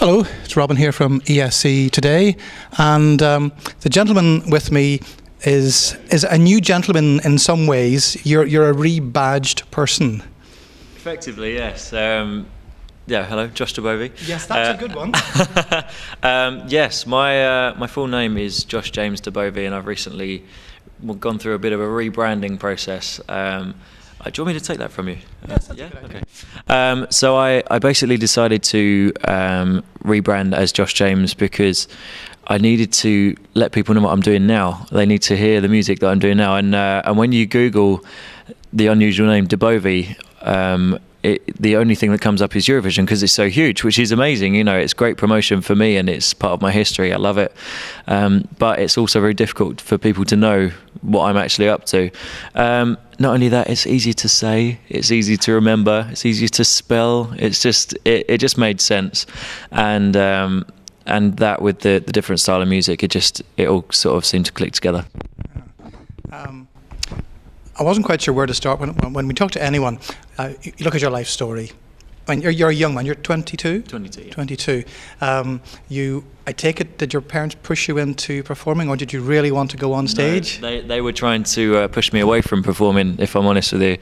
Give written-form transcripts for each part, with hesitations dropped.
Hello, it's Robin here from ESC today, and the gentleman with me is a new gentleman in some ways. You're a rebadged person. Effectively, yes. Yeah, hello, Josh Dubovie. Yes, that's a good one. Yes, my full name is Josh James Dubovie, and I've recently gone through a bit of a rebranding process. Do you want me to take that from you? Yes, that's a good idea. Okay. So I basically decided to rebrand as Josh James because I needed to let people know what I'm doing now. They need to hear the music that I'm doing now. And when you Google the unusual name Dubovie, the only thing that comes up is Eurovision because it's so huge, which is amazing. You know, it's great promotion for me and it's part of my history. I love it. But it's also very difficult for people to know what I'm actually up to. Not only that, it's easy to say, it's easy to remember, it's easy to spell. It's just, it just made sense. And that with the different style of music, it all sort of seemed to click together. I wasn't quite sure where to start when we talk to anyone. You look at your life story. I mean, you're a young man. You're 22. 22. Yeah. 22. I take it, did your parents push you into performing, or did you really want to go on stage? No, they were trying to push me away from performing. If I'm honest with you,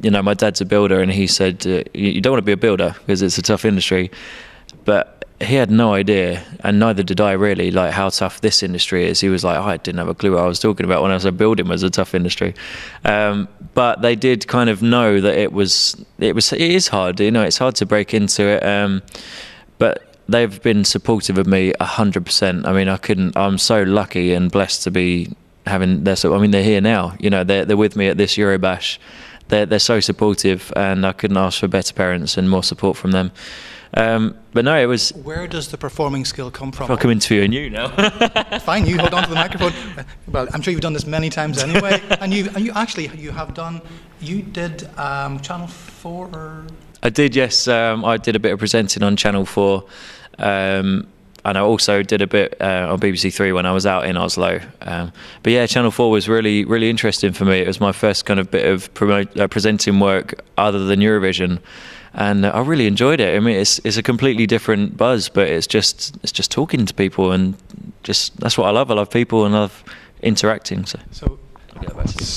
you know, my dad's a builder, and he said you don't want to be a builder because it's a tough industry, but he had no idea, and neither did I really, like how tough this industry is. He was like, I didn't have a clue what I was talking about when I said building was a tough industry. But they did kind of know that it is hard. You know, it's hard to break into it. But they've been supportive of me 100%. I mean, I'm so lucky and blessed to be having their support. I mean, they're here now. You know, they're with me at this Eurobash. They're so supportive, and I couldn't ask for better parents and more support from them. But no, it was. Where does the performing skill come from? I'll come interviewing you now. Fine, you hold on to the microphone. Well, I'm sure you've done this many times anyway, and you have done. You did Channel 4. Or? I did, yes. I did a bit of presenting on Channel 4, and I also did a bit on BBC 3 when I was out in Oslo. But yeah, Channel 4 was really, really interesting for me. It was my first kind of bit of presenting work other than Eurovision. And I really enjoyed it. I mean, it's a completely different buzz, but it's just talking to people, and just that's what I love. I love people and I love interacting. So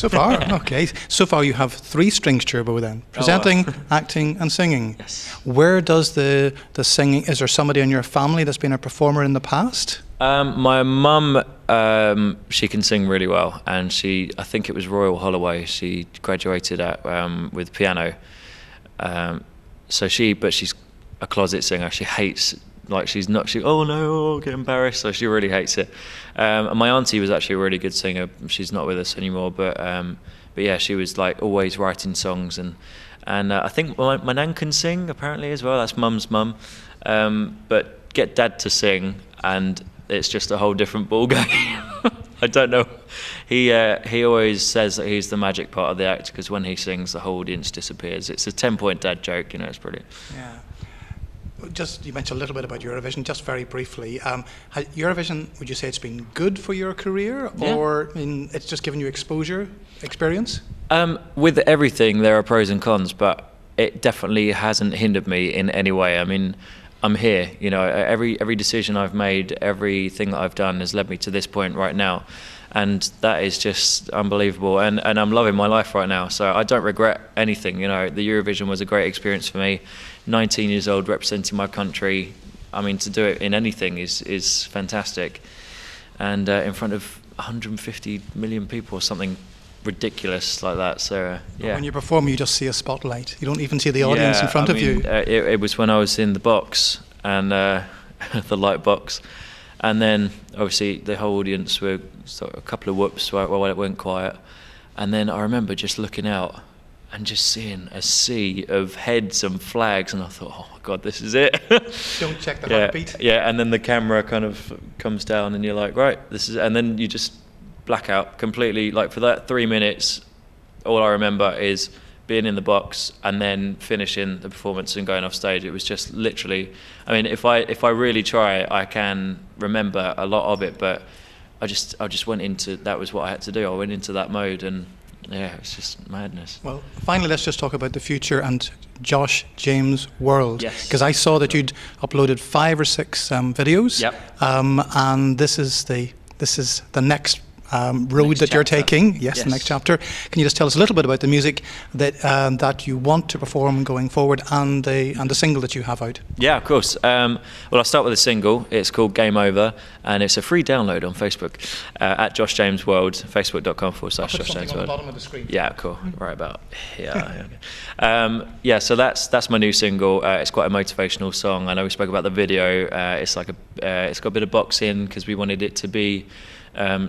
far, okay. So far, you have 3 strings to your bow then: presenting, acting, and singing. Yes. Where does the singing? Is there somebody in your family that's been a performer in the past? My mum, she can sing really well, and I think it was Royal Holloway. She graduated with piano. But she's a closet singer. She hates, I'll get embarrassed. So she really hates it. And my auntie was actually a really good singer. She's not with us anymore, but yeah, she was like always writing songs, and I think my nan can sing apparently as well. That's mum's mum. But get dad to sing, and it's just a whole different ball game. I don't know. He always says that he's the magic part of the act because when he sings, the whole audience disappears. It's a 10-point dad joke, you know. It's brilliant. Yeah. Just you mentioned a little bit about Eurovision, just very briefly. Eurovision, would you say it's been good for your career, or it's just given you experience? With everything, there are pros and cons, but it definitely hasn't hindered me in any way. I mean, I'm here, you know, every decision I've made, everything that I've done has led me to this point right now. And that is just unbelievable. And I'm loving my life right now. So I don't regret anything. You know, the Eurovision was a great experience for me. 19 years old, representing my country. I mean, to do it in anything is fantastic. And in front of 150 million people or something ridiculous like that. So yeah. When you perform, you just see a spotlight. You don't even see the audience in front of you. It was when I was in the box and the light box, and then obviously the whole audience were sort of a couple of whoops while it went quiet, and then I remember just looking out and just seeing a sea of heads and flags, and I thought, oh my God, this is it. Don't check the heartbeat. Yeah, and then the camera kind of comes down, and you're like, right, this is, and then you just blackout completely. Like for that 3 minutes, all I remember is being in the box and then finishing the performance and going off stage. It was just literally, I mean, if I really try, I can remember a lot of it, but I just went into, that was what I had to do. I went into that mode, and yeah, it's just madness. Well, finally, let's just talk about the future and Josh James World. Yes. Because I saw that you'd uploaded 5 or 6 videos. Yep. And this is the next road Next that you're chapter. taking. Yes, Yes. the next chapter. Can you just tell us a little bit about the music that you want to perform going forward, and the single that you have out? Yeah, of course. Well, I'll start with a single. It's called Game Over, and it's a free download on Facebook at Josh James World, facebook.com/Josh James World. bottom of the screen. Yeah, cool. Right about here. Yeah, so that's my new single. It's quite a motivational song. I know we spoke about the video. It's like it's got a bit of boxing because we wanted it to be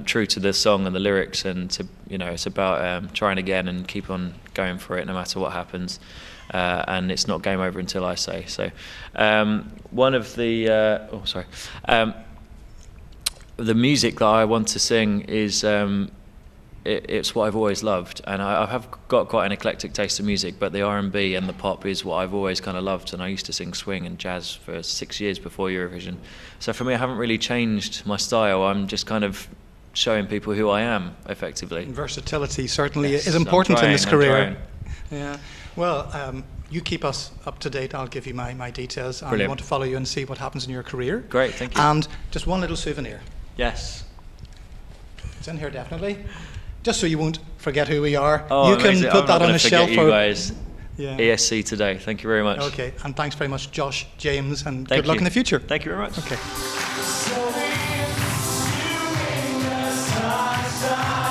true to the song and the lyrics, and it's about trying again and keep on going for it no matter what happens. And it's not game over until I say so. One of the the music that I want to sing is it's what I've always loved, and I have got quite an eclectic taste of music, but the R&B and the pop is what I've always kind of loved, and I used to sing swing and jazz for 6 years before Eurovision. So for me, I haven't really changed my style. I'm just kind of showing people who I am, effectively. Versatility certainly Yes, is important in this I'm career. trying. Yeah. Well, you keep us up to date. I'll give you my details. And I Brilliant. want to follow you and see what happens in your career. Great, thank you. And just one little souvenir. Yes. It's in here definitely. Just so you won't forget who we are. Oh, you can amazing. put I'm that not on gonna a forget shelf. you guys. Yeah. ESC today. Thank you very much. Okay, and thanks very much, Josh James, and Thank good luck you. in the future. Thank you very much. Okay. So if you ain't the sunshine.